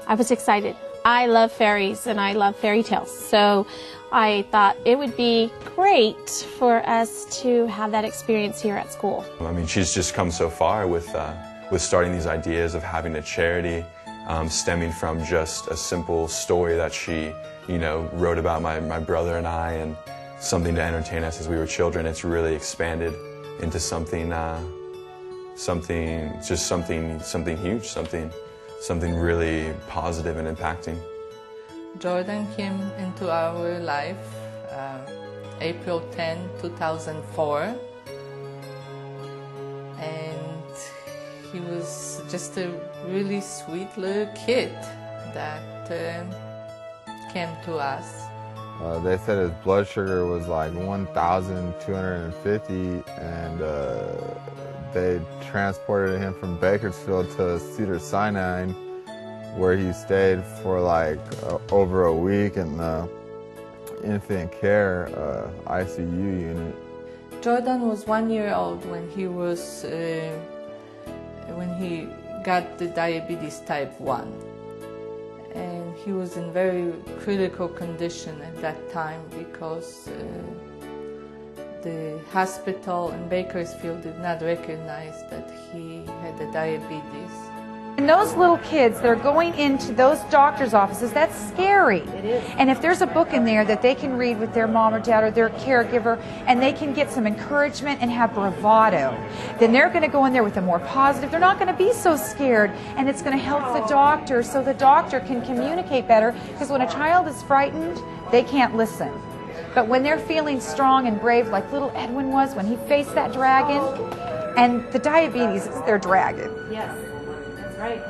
I was excited. I love fairies and I love fairy tales, so I thought it would be great for us to have that experience here at school. I mean, she's just come so far with starting these ideas of having a charity, stemming from just a simple story that she, you know, wrote about my brother and I, and something to entertain us as we were children. It's really expanded into something, something huge, something really positive and impacting. Jordan came into our life April 10, 2004, and he was just a really sweet little kid that came to us. They said his blood sugar was like 1,250, and they transported him from Bakersfield to Cedars-Sinai, where he stayed for like over a week in the infant care ICU unit. Jordan was 1 year old when he got the diabetes type 1. And he was in very critical condition at that time because the hospital in Bakersfield did not recognize that he had the diabetes. And those little kids, they're going into those doctor's offices, that's scary. It is. And if there's a book in there that they can read with their mom or dad or their caregiver, and they can get some encouragement and have bravado, then they're going to go in there with a more positive, they're not going to be so scared, and it's going to help the doctor so the doctor can communicate better, because when a child is frightened, they can't listen. But when they're feeling strong and brave, like little Edwin was when he faced that dragon, and the diabetes is their dragon. Yes. Right.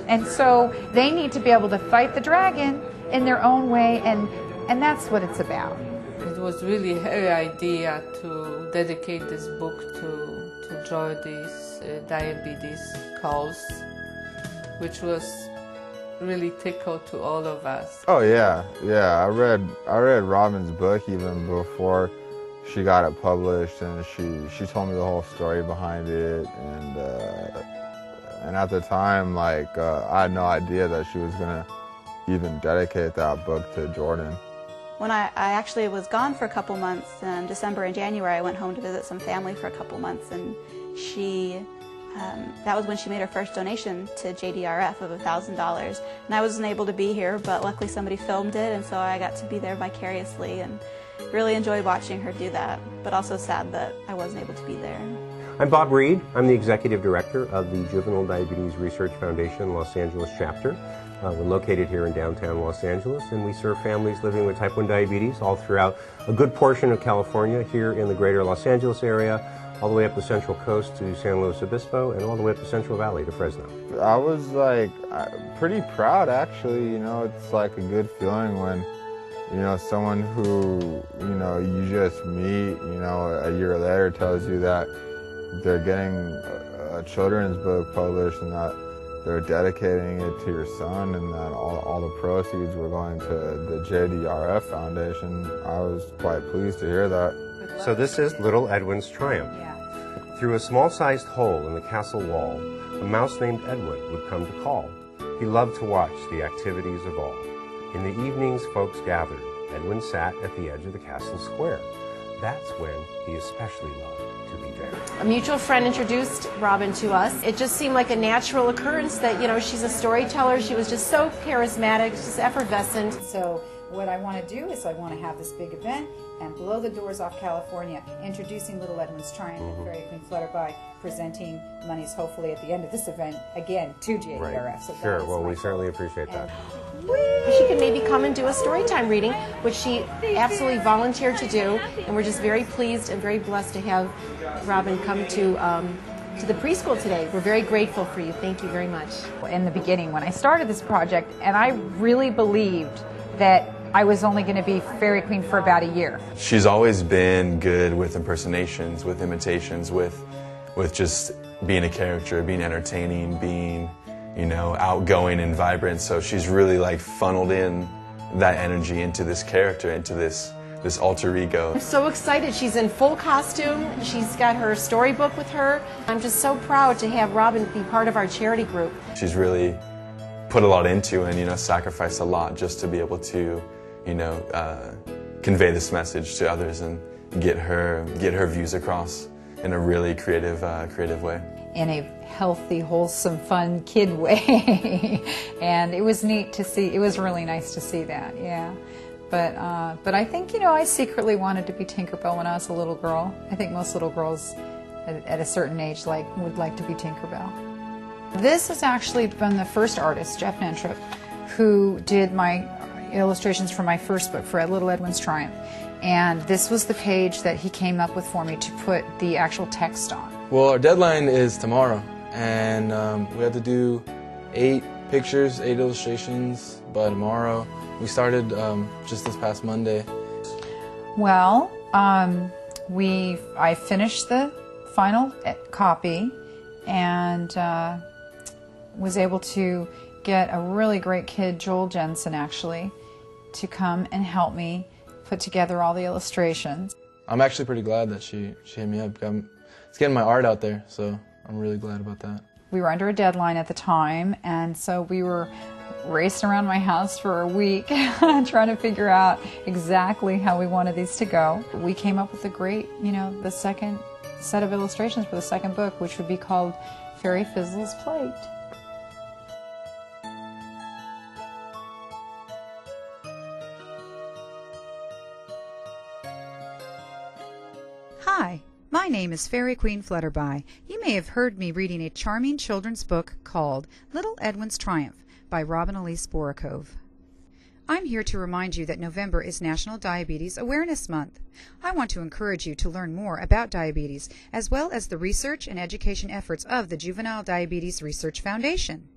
And so they need to be able to fight the dragon in their own way, and that's what it's about. It was really her idea to dedicate this book to Jordy's diabetes cause, which was really tickled to all of us. Oh yeah. I read Robin's book even before she got it published, and she told me the whole story behind it, and at the time, like, I had no idea that she was going to even dedicate that book to Jordan. When I actually was gone for a couple months, in December and January, I went home to visit some family for a couple months, and that was when she made her first donation to JDRF of $1,000. And I wasn't able to be here, but luckily somebody filmed it, and so I got to be there vicariously, and really enjoyed watching her do that, but also sad that I wasn't able to be there. I'm Bob Reed. I'm the Executive Director of the Juvenile Diabetes Research Foundation Los Angeles chapter. We're located here in downtown Los Angeles, and we serve families living with type 1 diabetes all throughout a good portion of California, here in the greater Los Angeles area, all the way up the Central Coast to San Luis Obispo, and all the way up the Central Valley to Fresno. I was like pretty proud, actually. You know, it's like a good feeling when, you know, someone who, you know, you just meet, you know, a year later tells you that they're getting a children's book published and that they're dedicating it to your son, and that all the proceeds were going to the JDRF Foundation. I was quite pleased to hear that. So this is little Edwin's triumph. Yeah. Through a small-sized hole in the castle wall, a mouse named Edwin would come to call. He loved to watch the activities of all. In the evenings, folks gathered. Edwin sat at the edge of the castle square. That's when he especially loved to be there. A mutual friend introduced Robin to us. It just seemed like a natural occurrence that, you know, she's a storyteller. She was just so charismatic, just effervescent. So what I want to do is I want to have this big event and blow the doors off California, introducing Little Edwin's Triumph, Fairy Queen Flutterby, presenting monies hopefully at the end of this event, again, to JDRF. Right. So Sure, well, we certainly appreciate that. She could maybe come and do a story time reading, which she absolutely volunteered to do, and we're just very pleased and very blessed to have Robin come to the preschool today. We're very grateful for you. Thank you very much. In the beginning, when I started this project, and I really believed that I was only going to be Fairy Queen for about a year. She's always been good with impersonations, with imitations, with just being a character, being entertaining, being, you know, outgoing and vibrant. So she's really like funneled in that energy into this character, into this alter ego. I'm so excited. She's in full costume. She's got her storybook with her. I'm just so proud to have Robin be part of our charity group. She's really put a lot into and, you know, sacrifice a lot just to be able to, you know, convey this message to others and get her views across in a really creative way. In a healthy, wholesome, fun kid way. And it was neat to see. It was really nice to see that, yeah. But I think, you know, I secretly wanted to be Tinkerbell when I was a little girl. I think most little girls at a certain age would like to be Tinkerbell. This has actually been the first artist, Jeff Nentrop, who did my illustrations for my first book, for Little Edwin's Triumph. And this was the page that he came up with for me to put the actual text on. Well, our deadline is tomorrow, and we have to do 8 pictures, 8 illustrations by tomorrow. We started just this past Monday. Well, I finished the final copy and was able to get a really great kid, Joel Jensen, actually, to come and help me put together all the illustrations. I'm actually pretty glad that she hit me up. It's getting my art out there, so I'm really glad about that. We were under a deadline at the time, and so we were racing around my house for a week trying to figure out exactly how we wanted these to go. We came up with a great, you know, the second set of illustrations for the second book, which would be called Fairy Fizzle's Plate. Hi, my name is Fairy Queen Flutterby. You may have heard me reading a charming children's book called Little Edwin's Triumph by Aliece Borakove. I'm here to remind you that November is National Diabetes Awareness Month. I want to encourage you to learn more about diabetes, as well as the research and education efforts of the Juvenile Diabetes Research Foundation.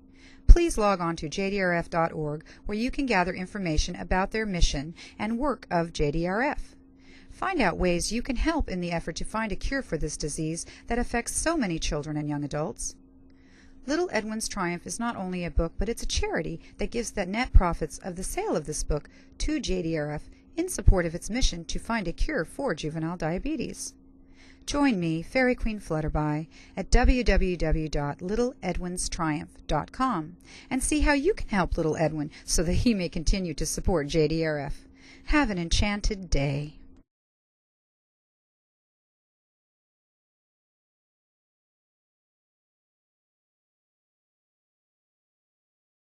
Please log on to jdrf.org, where you can gather information about their mission and work of JDRF. Find out ways you can help in the effort to find a cure for this disease that affects so many children and young adults. Little Edwin's Triumph is not only a book, but it's a charity that gives the net profits of the sale of this book to JDRF in support of its mission to find a cure for juvenile diabetes. Join me, Fairy Queen Flutterby, at www.littleedwinstriumph.com and see how you can help little Edwin so that he may continue to support JDRF. Have an enchanted day.